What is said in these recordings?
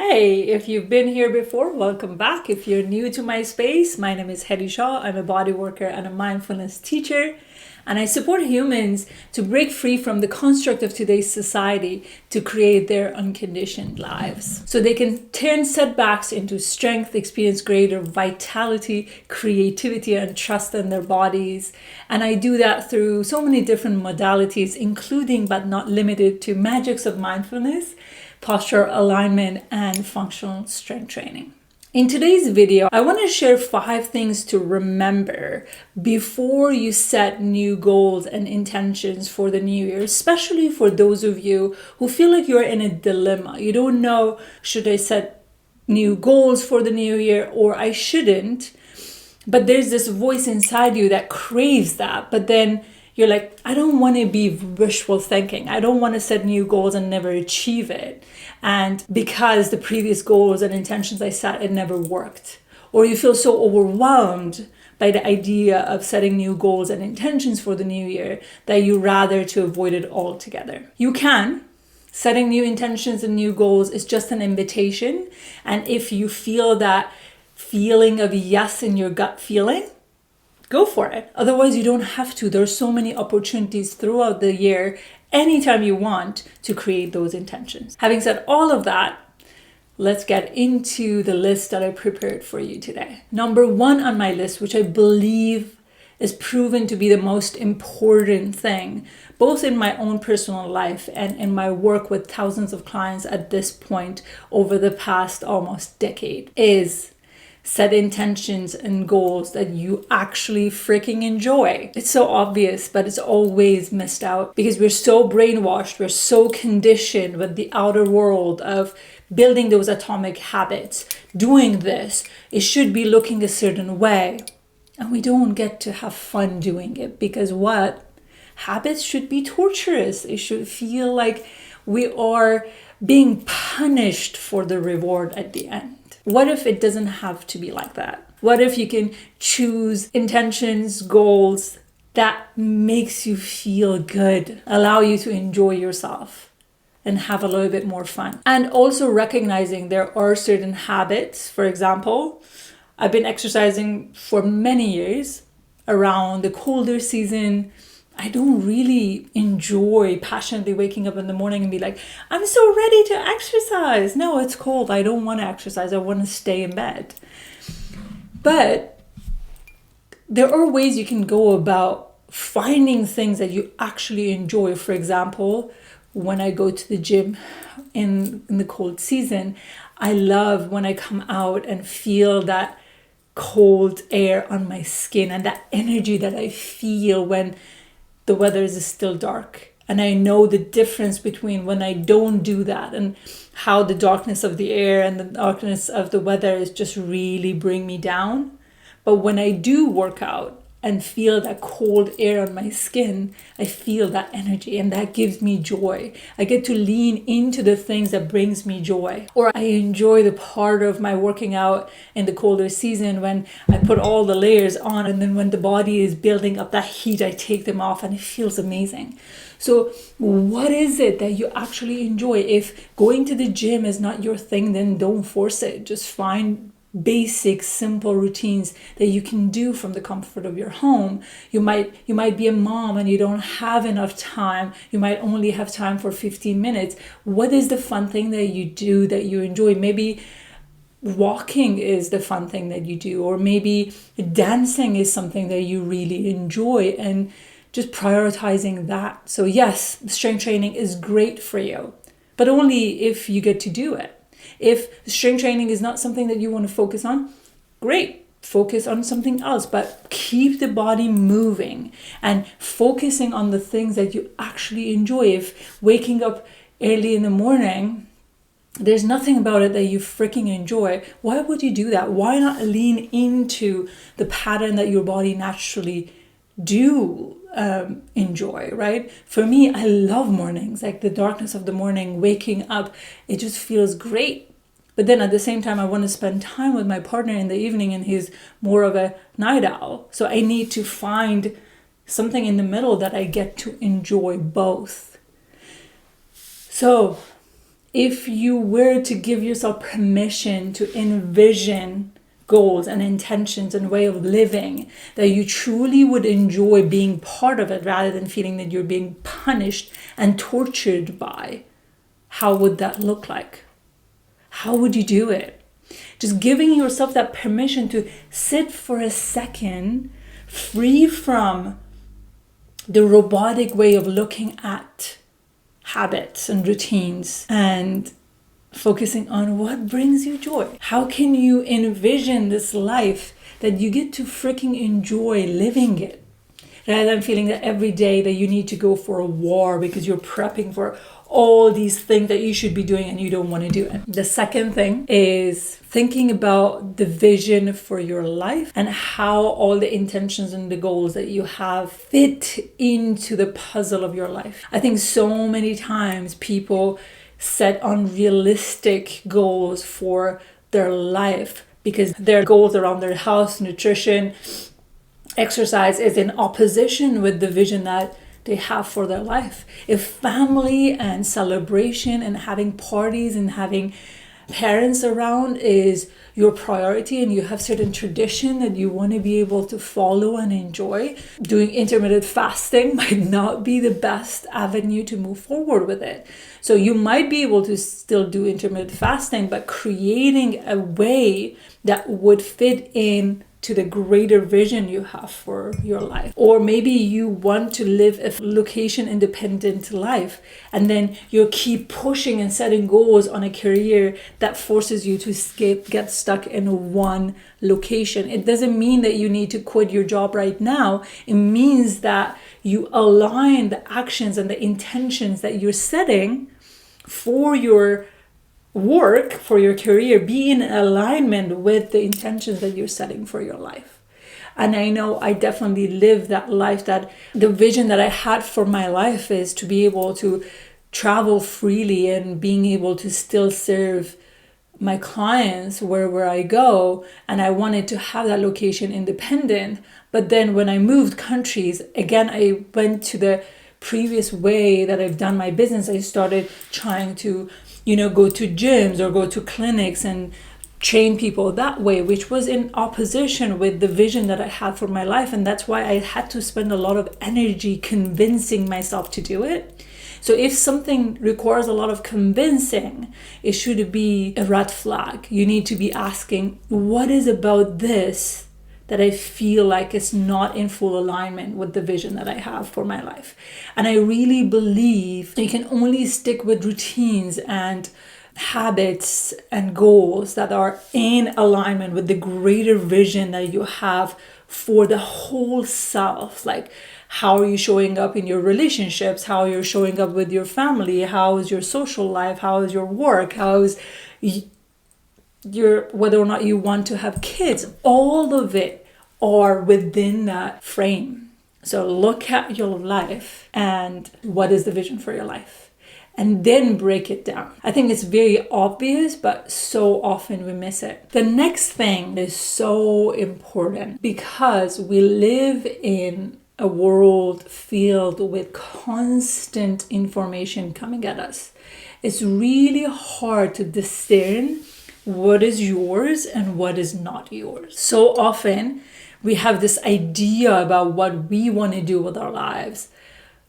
Hey, if you've been here before, welcome back. If you're new to my space, my name is Hedy Shaw. I'm a body worker and a mindfulness teacher, and I support humans to break free from the construct of today's society to create their unconditioned lives. So they can turn setbacks into strength, experience greater vitality, creativity, and trust in their bodies. And I do that through so many different modalities, including but not limited to magics of mindfulness, posture alignment, and functional strength training. In today's video, I want to share 5 things to remember before you set new goals and intentions for the new year, especially for those of you who feel like you're in a dilemma. You don't know, should I set new goals for the new year or I shouldn't? But there's this voice inside you that craves that, but then you're like, I don't want to be wishful thinking. I don't want to set new goals and never achieve it. And because the previous goals and intentions I set, it never worked. Or you feel so overwhelmed by the idea of setting new goals and intentions for the new year that you rather to avoid it altogether. You can. Setting new intentions and new goals is just an invitation. And if you feel that feeling of yes in your gut feeling, go for it. Otherwise, you don't have to. There's so many opportunities throughout the year, anytime you want, to create those intentions. Having said all of that, let's get into the list that I prepared for you today. Number 1 on my list, which I believe is proven to be the most important thing, both in my own personal life and in my work with thousands of clients at this point over the past almost decade, is set intentions and goals that you actually freaking enjoy. It's so obvious, but it's always missed out because we're so brainwashed, we're so conditioned with the outer world of building those atomic habits. Doing this, it should be looking a certain way. And we don't get to have fun doing it because what? Habits should be torturous. It should feel like we are being punished for the reward at the end. What if it doesn't have to be like that? What if you can choose intentions, goals that makes you feel good, allow you to enjoy yourself and have a little bit more fun? And also recognizing there are certain habits. For example, I've been exercising for many years. Around the colder season, I don't really enjoy passionately waking up in the morning and be like, I'm so ready to exercise. No, it's cold. I don't want to exercise. I want to stay in bed. But there are ways you can go about finding things that you actually enjoy. For example, when I go to the gym in the cold season, I love when I come out and feel that cold air on my skin and that energy that I feel when the weather is still dark. And I know the difference between when I don't do that and how the darkness of the air and the darkness of the weather is just really bring me down. But when I do work out and feel that cold air on my skin, I feel that energy and that gives me joy. I get to lean into the things that brings me joy. Or I enjoy the part of my working out in the colder season when I put all the layers on, and then when the body is building up that heat, I take them off and it feels amazing. So what is it that you actually enjoy? If going to the gym is not your thing, then don't force it. Just find basic, simple routines that you can do from the comfort of your home. You might be a mom and you don't have enough time. You might only have time for 15 minutes. What is the fun thing that you do that you enjoy? Maybe walking is the fun thing that you do, or maybe dancing is something that you really enjoy, and just prioritizing that. So yes, strength training is great for you, but only if you get to do it. If strength training is not something that you want to focus on, great, focus on something else, but keep the body moving and focusing on the things that you actually enjoy. If waking up early in the morning, there's nothing about it that you freaking enjoy, why would you do that? Why not lean into the pattern that your body naturally do enjoy, right? For me, I love mornings, like the darkness of the morning, waking up, it just feels great. But then at the same time, I want to spend time with my partner in the evening, and he's more of a night owl. So I need to find something in the middle that I get to enjoy both. So if you were to give yourself permission to envision goals and intentions and way of living that you truly would enjoy being part of it rather than feeling that you're being punished and tortured by, how would that look like? How would you do it? Just giving yourself that permission to sit for a second, free from the robotic way of looking at habits and routines, and focusing on what brings you joy. How can you envision this life that you get to freaking enjoy living it, rather than feeling that every day that you need to go for a war because you're prepping for all these things that you should be doing and you don't want to do it. The second thing is thinking about the vision for your life and how all the intentions and the goals that you have fit into the puzzle of your life. I think so many times people set unrealistic goals for their life because their goals around their health, nutrition, exercise is in opposition with the vision that they have for their life. If family and celebration and having parties and having parents around is your priority and you have certain tradition that you want to be able to follow and enjoy, doing intermittent fasting might not be the best avenue to move forward with it. So you might be able to still do intermittent fasting, but creating a way that would fit in to the greater vision you have for your life. Or maybe you want to live a location independent life, and then you keep pushing and setting goals on a career that forces you to get stuck in one location. It doesn't mean that you need to quit your job right now. It means that you align the actions and the intentions that you're setting for your work, for your career, be in alignment with the intentions that you're setting for your life. And I know I definitely live that life, that the vision that I had for my life is to be able to travel freely and being able to still serve my clients wherever I go. And I wanted to have that location independent. But then when I moved countries, again, I went to the previous way that I've done my business. I started trying to go to gyms or go to clinics and train people that way, which was in opposition with the vision that I had for my life. And that's why I had to spend a lot of energy convincing myself to do it. So if something requires a lot of convincing, it should be a red flag. You need to be asking, what is about this that I feel like it's not in full alignment with the vision that I have for my life? And I really believe you can only stick with routines and habits and goals that are in alignment with the greater vision that you have for the whole self. Like, how are you showing up in your relationships? How you're showing up with your family? How is your social life? How is your work? How is whether or not you want to have kids? All of it are within that frame. So look at your life and what is the vision for your life, and then break it down. I think it's very obvious, but so often we miss it. The next thing is so important because we live in a world filled with constant information coming at us. It's really hard to discern what is yours and what is not yours. So often we have this idea about what we want to do with our lives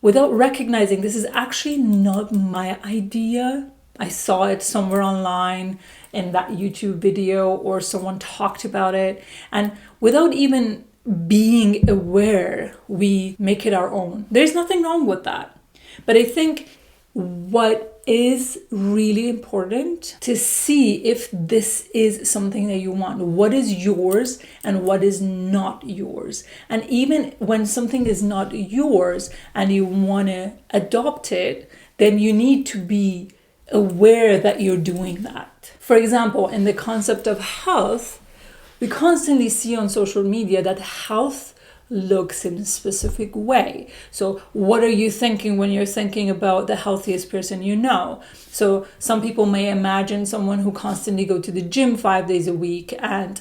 without recognizing this is actually not my idea. I saw it somewhere online in that YouTube video, or someone talked about it. And without even being aware, we make it our own. There's nothing wrong with that. But I think what is really important to see if this is something that you want. What is yours and what is not yours? And even when something is not yours and you want to adopt it, then you need to be aware that you're doing that. For example, in the concept of health, we constantly see on social media that health looks in a specific way. So what are you thinking when you're thinking about the healthiest person you know? So some people may imagine someone who constantly go to the gym 5 days a week and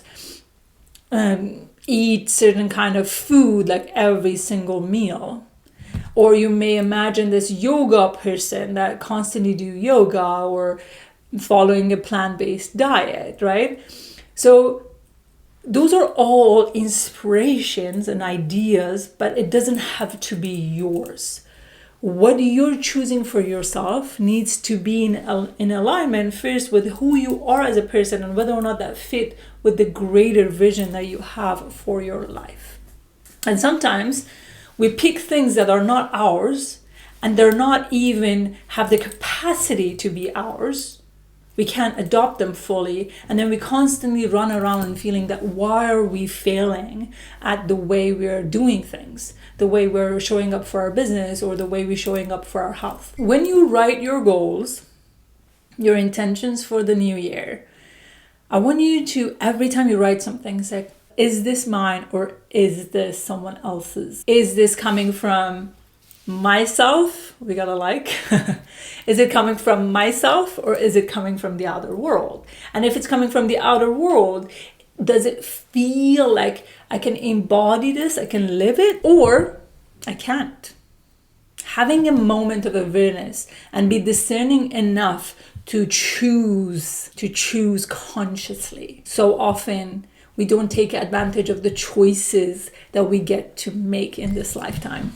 eat certain kind of food like every single meal. Or you may imagine this yoga person that constantly do yoga or following a plant-based diet, right? So those are all inspirations and ideas, but it doesn't have to be yours. What you're choosing for yourself needs to be in alignment first with who you are as a person and whether or not that fit with the greater vision that you have for your life. And sometimes we pick things that are not ours and they're not even have the capacity to be ours. We can't adopt them fully, and then we constantly run around feeling that why are we failing at the way we're doing things, the way we're showing up for our business or the way we're showing up for our health. When you write your goals, your intentions for the new year, I want you to, every time you write something, say, is this mine or is this someone else's? Is this coming from myself? We gotta like, is it coming from myself or is it coming from the outer world? And if it's coming from the outer world, does it feel like I can embody this, I can live it, or I can't? Having a moment of awareness and be discerning enough to choose consciously. So often we don't take advantage of the choices that we get to make in this lifetime.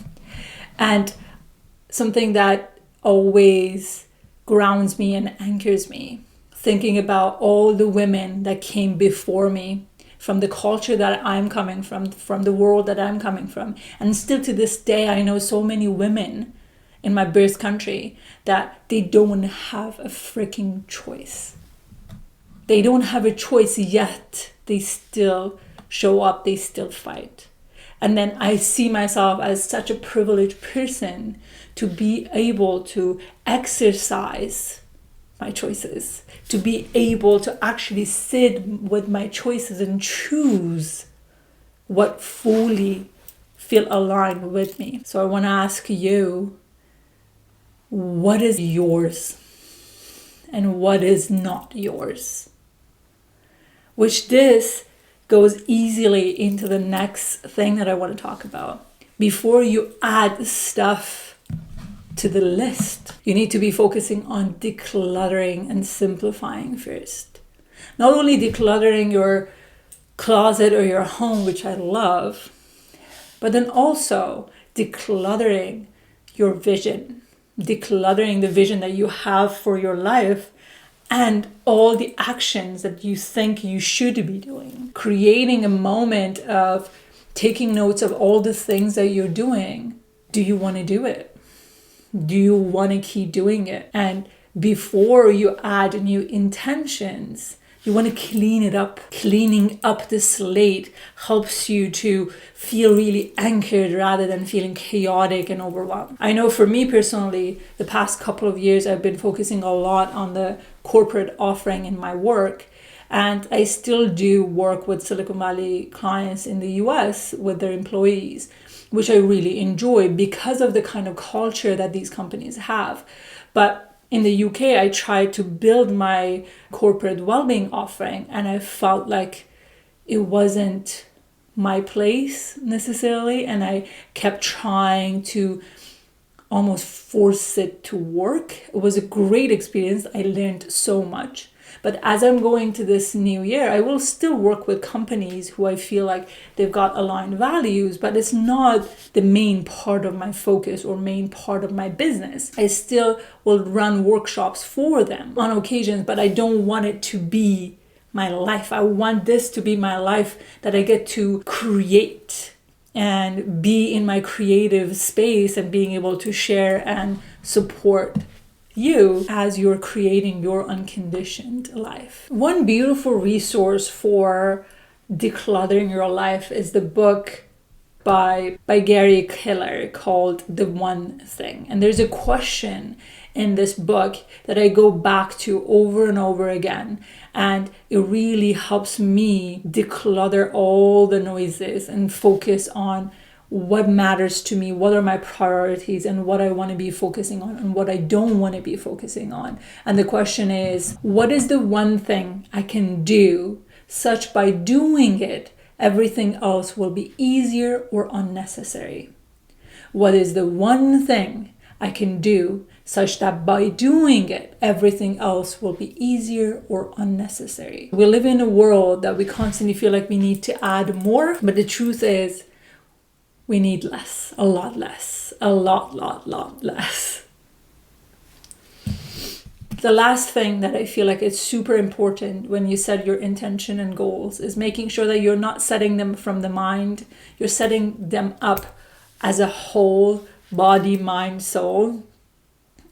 And something that always grounds me and anchors me, thinking about all the women that came before me, from the culture that I'm coming from the world that I'm coming from. And still to this day, I know so many women in my birth country that they don't have a freaking choice. They don't have a choice yet. They still show up, they still fight. And then I see myself as such a privileged person to be able to exercise my choices, to be able to actually sit with my choices and choose what fully feel aligned with me. So I want to ask you, what is yours and what is not yours? Which this goes easily into the next thing that I want to talk about. Before you add stuff to the list, you need to be focusing on decluttering and simplifying first. Not only decluttering your closet or your home, which I love, but then also decluttering your vision, decluttering the vision that you have for your life and all the actions that you think you should be doing. Creating a moment of taking notes of all the things that you're doing. Do you want to do it? Do you want to keep doing it? And before you add new intentions, you want to clean it up. Cleaning up the slate helps you to feel really anchored rather than feeling chaotic and overwhelmed. I know for me personally, the past couple of years, I've been focusing a lot on the corporate offering in my work. And I still do work with Silicon Valley clients in the US with their employees, which I really enjoy because of the kind of culture that these companies have. But in the UK, I tried to build my corporate well-being offering, and I felt like it wasn't my place necessarily, and I kept trying to almost force it to work. It was a great experience. I learned so much. But as I'm going to this new year, I will still work with companies who I feel like they've got aligned values, but it's not the main part of my focus or main part of my business. I still will run workshops for them on occasions, but I don't want it to be my life. I want this to be my life that I get to create and be in my creative space and being able to share and support you as you're creating your unconditioned life. One beautiful resource for decluttering your life is the book by Gary Keller called The One Thing. And there's a question in this book that I go back to over and over again. And it really helps me declutter all the noises and focus on what matters to me, what are my priorities, and what I want to be focusing on and what I don't want to be focusing on. And the question is, what is the one thing I can do such by doing it, everything else will be easier or unnecessary? What is the one thing I can do such that by doing it, everything else will be easier or unnecessary? We live in a world that we constantly feel like we need to add more, but the truth is we need less, a lot less, a lot less. The last thing that I feel like is super important when you set your intention and goals is making sure that you're not setting them from the mind. You're setting them up as a whole body, mind, soul.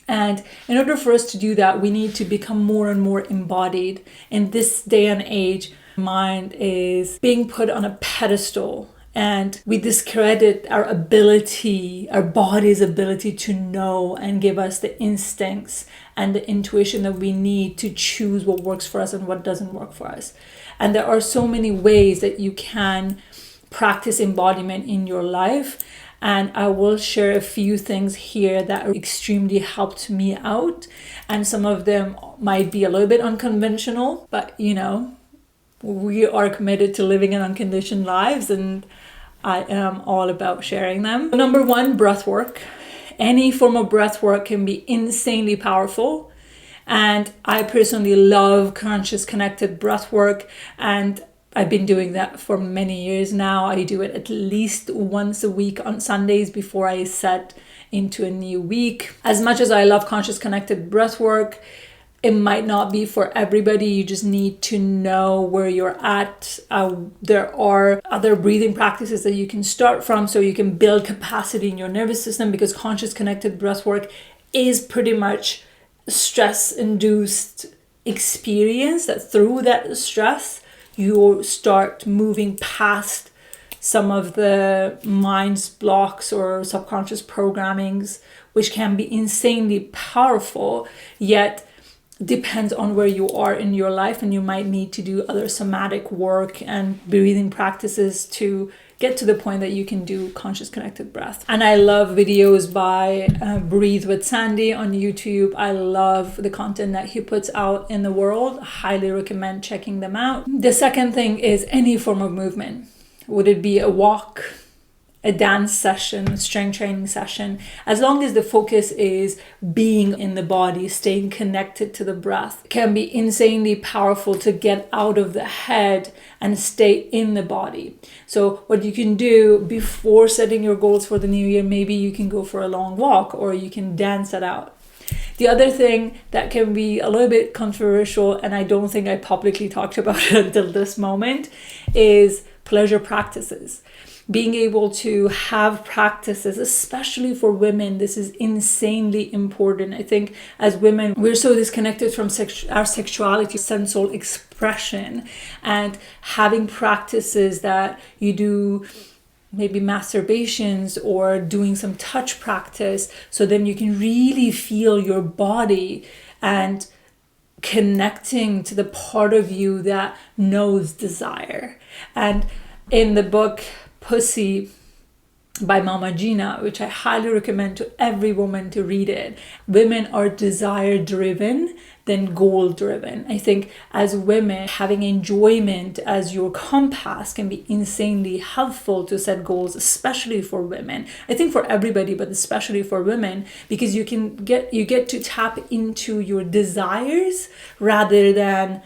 And in order for us to do that, we need to become more and more embodied. In this day and age, mind is being put on a pedestal, and we discredit our ability, our body's ability to know and give us the instincts and the intuition that we need to choose what works for us and what doesn't work for us. And there are so many ways that you can practice embodiment in your life. And I will share a few things here that extremely helped me out. And some of them might be a little bit unconventional, but we are committed to living in unconditioned lives, and I am all about sharing them. Number one, breath work. Any form of breath work can be insanely powerful. And I personally love conscious connected breath work, and I've been doing that for many years now. I do it at least once a week on Sundays before I set into a new week. As much as I love conscious connected breath work, it might not be for everybody. You just need to know where you're at. There are other breathing practices that you can start from so you can build capacity in your nervous system, because conscious connected breath work is pretty much stress-induced experience that through that stress, you start moving past some of the mind's blocks or subconscious programmings, which can be insanely powerful, yet depends on where you are in your life, and you might need to do other somatic work and breathing practices to get to the point that you can do conscious connected breath. And I love videos by Breathe with Sandy on YouTube. I love the content that he puts out in the world. I highly recommend checking them out. The second thing is any form of movement. Would it be a walk, a dance session, strength training session, as long as the focus is being in the body, staying connected to the breath, it can be insanely powerful to get out of the head and stay in the body. So what you can do before setting your goals for the new year, maybe you can go for a long walk or you can dance it out. The other thing that can be a little bit controversial, and I don't think I publicly talked about it until this moment, is pleasure practices. Being able to have practices, especially for women, this is insanely important. I think as women, we're so disconnected from our sexuality, sensual expression, and having practices that you do, maybe masturbations or doing some touch practice, so then you can really feel your body and connecting to the part of you that knows desire. And in the book Pussy by Mama Gina, which I highly recommend to every woman to read it, women are desire driven than goal driven. I think as women, having enjoyment as your compass can be insanely helpful to set goals, especially for women. I think for everybody, but especially for women, because you get to tap into your desires rather than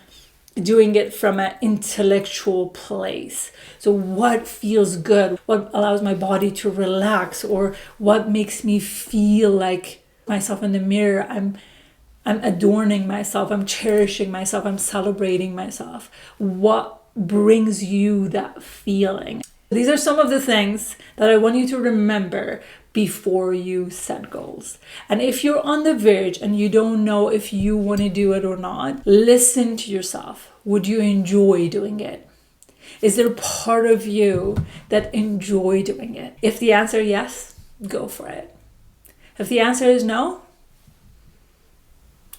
doing it from an intellectual place. So what feels good? What allows my body to relax? Or what makes me feel like myself in the mirror? I'm adorning myself. I'm cherishing myself. I'm celebrating myself. What brings you that feeling? These are some of the things that I want you to remember before you set goals. And if you're on the verge and you don't know if you want to do it or not, listen to yourself. Would you enjoy doing it? Is there a part of you that enjoy doing it? If the answer is yes, go for it. If the answer is no,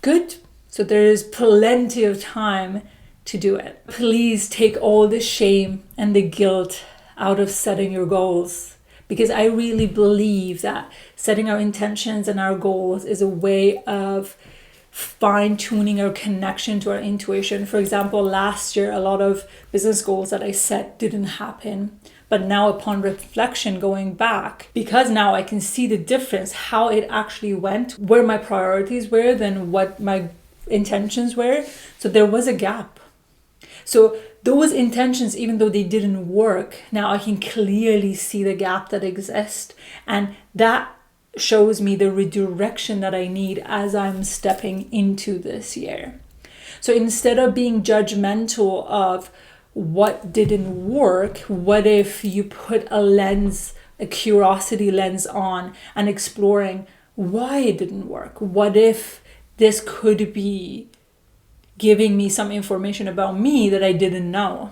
good. So there is plenty of time to do it. Please take all the shame and the guilt out of setting your goals, because I really believe that setting our intentions and our goals is a way of fine-tuning our connection to our intuition. For example, last year, a lot of business goals that I set didn't happen But now upon reflection, going back, because now I can see the difference, how it actually went, where my priorities were than what my intentions were. So there was a gap. So those intentions, even though they didn't work, now I can clearly see the gap that exists. And that shows me the redirection that I need as I'm stepping into this year. So instead of being judgmental of what didn't work, what if you put a lens, a curiosity lens on and exploring why it didn't work? What if this could be giving me some information about me that I didn't know?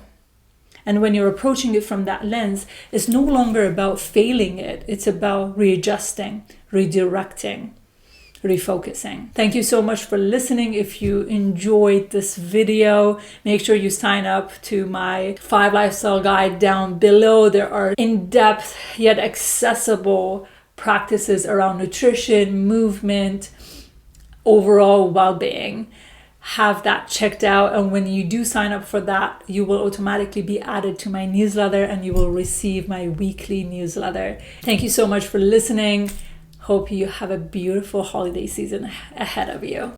And when you're approaching it from that lens, it's no longer about failing it. It's about readjusting, redirecting, refocusing. Thank you so much for listening. If you enjoyed this video, make sure you sign up to my 5 lifestyle guide down below. There are in-depth yet accessible practices around nutrition, movement, overall well-being. Have that checked out, and when you do sign up for that, you will automatically be added to my newsletter and you will receive my weekly newsletter. Thank you so much for listening. Hope you have a beautiful holiday season ahead of you.